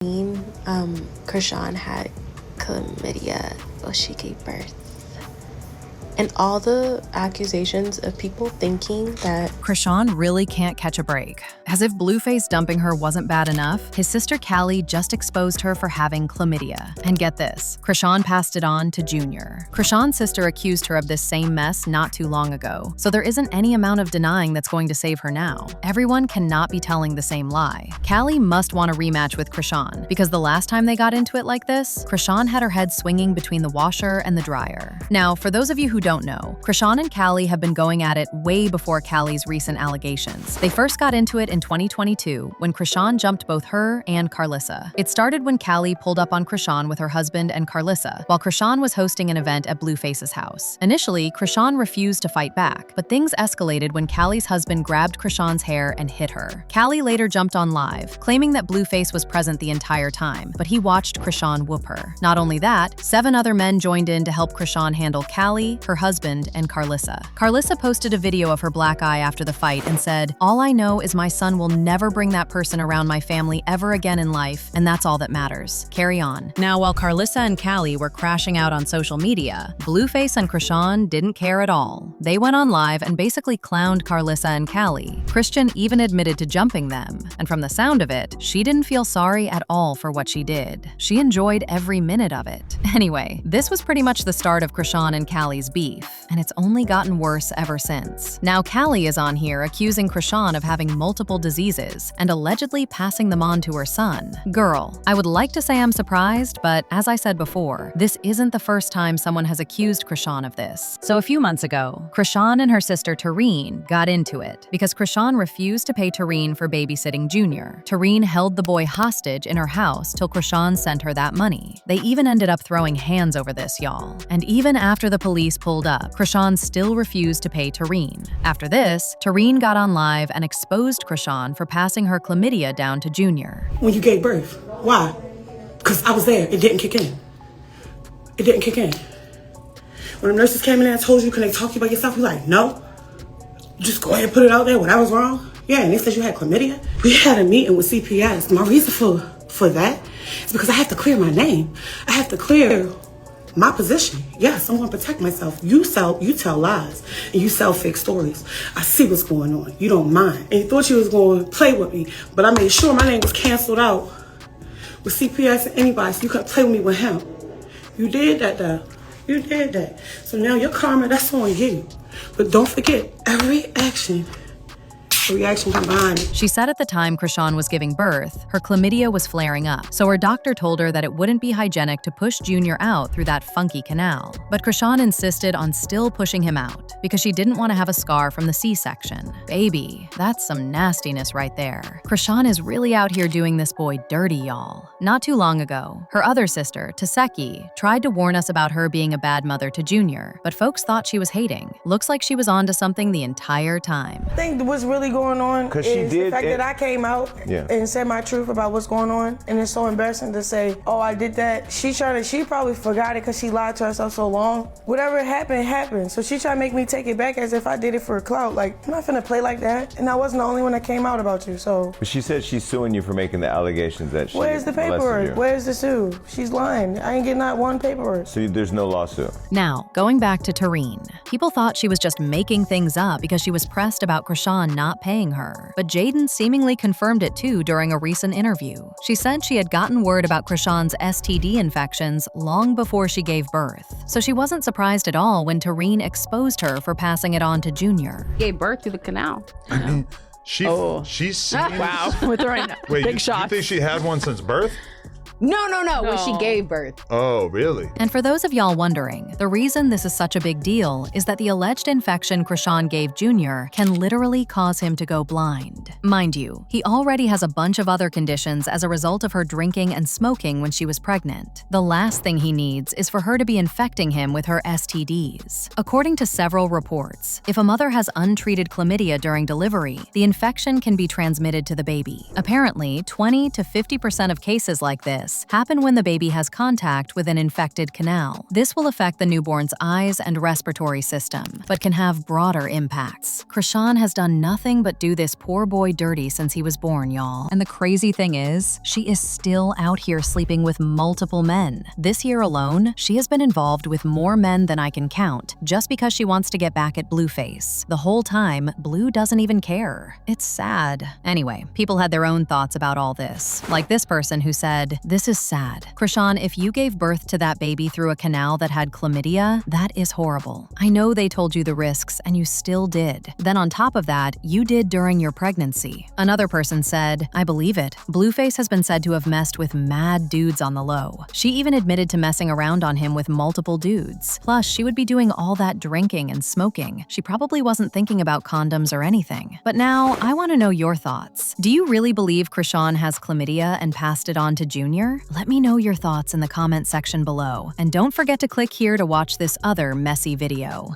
Chrisean had chlamydia while she gave birth. And all the accusations of people thinking that Chrisean really can't catch a break. As if Blueface dumping her wasn't bad enough, his sister Callie just exposed her for having chlamydia. And get this, Chrisean passed it on to Junior. Chrisean's sister accused her of this same mess not too long ago, so there isn't any amount of denying that's going to save her now. Everyone cannot be telling the same lie. Callie must want a rematch with Chrisean, because the last time they got into it like this, Chrisean had her head swinging between the washer and the dryer. Now, for those of you who don't know, Chrisean and Callie have been going at it way before Callie's recent allegations. They first got into it in 2022 when Chrisean jumped both her and Carlissa. It started when Callie pulled up on Chrisean with her husband and Carlissa, while Chrisean was hosting an event at Blueface's house. Initially, Chrisean refused to fight back, but things escalated when Callie's husband grabbed Chrisean's hair and hit her. Callie later jumped on live, claiming that Blueface was present the entire time, but he watched Chrisean whoop her. Not only that, 7 other men joined in to help Chrisean handle Callie, her husband, and Carlissa. Carlissa posted a video of her black eye after the fight and said, "All I know is my son will never bring that person around my family ever again in life, and that's all that matters. Carry on." Now, while Carlissa and Callie were crashing out on social media, Blueface and Chrisean didn't care at all. They went on live and basically clowned Carlissa and Callie. Chrisean even admitted to jumping them, and from the sound of it, she didn't feel sorry at all for what she did. She enjoyed every minute of it. Anyway, this was pretty much the start of Chrisean and Callie's beef, and it's only gotten worse ever since. Now Callie is on here accusing Chrisean of having multiple diseases and allegedly passing them on to her son. Girl, I would like to say I'm surprised, but as I said before, this isn't the first time someone has accused Chrisean of this. So a few months ago, Chrisean and her sister Tareen got into it because Chrisean refused to pay Tareen for babysitting Junior. Tareen held the boy hostage in her house till Chrisean sent her that money. They even ended up throwing hands over this, y'all. And even after the police pulled up, Chrisean still refused to pay Tareen. After this, Tareen got on live and exposed Chrisean for passing her chlamydia down to Junior. When you gave birth, why? Because I was there. It didn't kick in. It didn't kick in. When the nurses came in there and told you, can they talk to you about yourself? You're like, no. Just go ahead and put it out there when I was wrong. Yeah, and they said you had chlamydia. We had a meeting with CPS. My reason for that is because I have to clear my name. I have to clear my position. Yes, I'm going to protect myself. You tell lies and you sell fake stories. I see what's going on. You don't mind. And you thought you was going to play with me, but I made sure my name was canceled out with CPS and anybody so you couldn't play with me with him. You did that though. You did that. So now your karma, that's on you. But don't forget, every reaction come behind it. She said at the time Chrisean was giving birth, her chlamydia was flaring up, so her doctor told her that it wouldn't be hygienic to push Junior out through that funky canal. But Chrisean insisted on still pushing him out because she didn't want to have a scar from the C-section. Baby, that's some nastiness right there. Chrisean is really out here doing this boy dirty, y'all. Not too long ago, her other sister, Taseki, tried to warn us about her being a bad mother to Junior, but folks thought she was hating. Looks like she was onto something the entire time. I think what's really going on is the fact that I came out and said my truth about what's going on, and it's so embarrassing to say, oh, I did that. She probably forgot it because she lied to herself so long. Whatever happened, happened. So she tried to make me take it back as if I did it for a clout. Like, I'm not finna play like that. And I wasn't the only one that came out about you, so. But she said she's suing you for making the allegations that she Where's the paperwork? Where's the sue? She's lying. I ain't getting not one paperwork. So there's no lawsuit? Now, going back to Tareen. People thought she was just making things up because she was pressed about Chrisean not paying her. But Jaden seemingly confirmed it too during a recent interview. She said she had gotten word about Chrisean's STD infections long before she gave birth. So she wasn't surprised at all when Tareen exposed her for passing it on to Junior. Gave birth through the canal. I mean, she's seen wow. We're throwing Wait, big you shots. think she had one since birth? No. When she gave birth. Oh, really? And for those of y'all wondering, the reason this is such a big deal is that the alleged infection Chrisean gave Junior can literally cause him to go blind. Mind you, he already has a bunch of other conditions as a result of her drinking and smoking when she was pregnant. The last thing he needs is for her to be infecting him with her STDs. According to several reports, if a mother has untreated chlamydia during delivery, the infection can be transmitted to the baby. Apparently, 20 to 50% of cases like this STDS, happen when the baby has contact with an infected canal. This will affect the newborn's eyes and respiratory system, but can have broader impacts. Chrisean has done nothing but do this poor boy dirty since he was born, y'all. And the crazy thing is, she is still out here sleeping with multiple men. This year alone, she has been involved with more men than I can count, just because she wants to get back at Blueface. The whole time, Blue doesn't even care. It's sad. Anyway, people had their own thoughts about all this. Like this person who said, "This is sad. Chrisean, if you gave birth to that baby through a canal that had chlamydia, that is horrible. I know they told you the risks and you still did. Then on top of that, you did during your pregnancy." Another person said, "I believe it. Blueface has been said to have messed with mad dudes on the low. She even admitted to messing around on him with multiple dudes. Plus, she would be doing all that drinking and smoking. She probably wasn't thinking about condoms or anything." But now, I want to know your thoughts. Do you really believe Chrisean has chlamydia and passed it on to Junior? Let me know your thoughts in the comment section below. And don't forget to click here to watch this other messy video.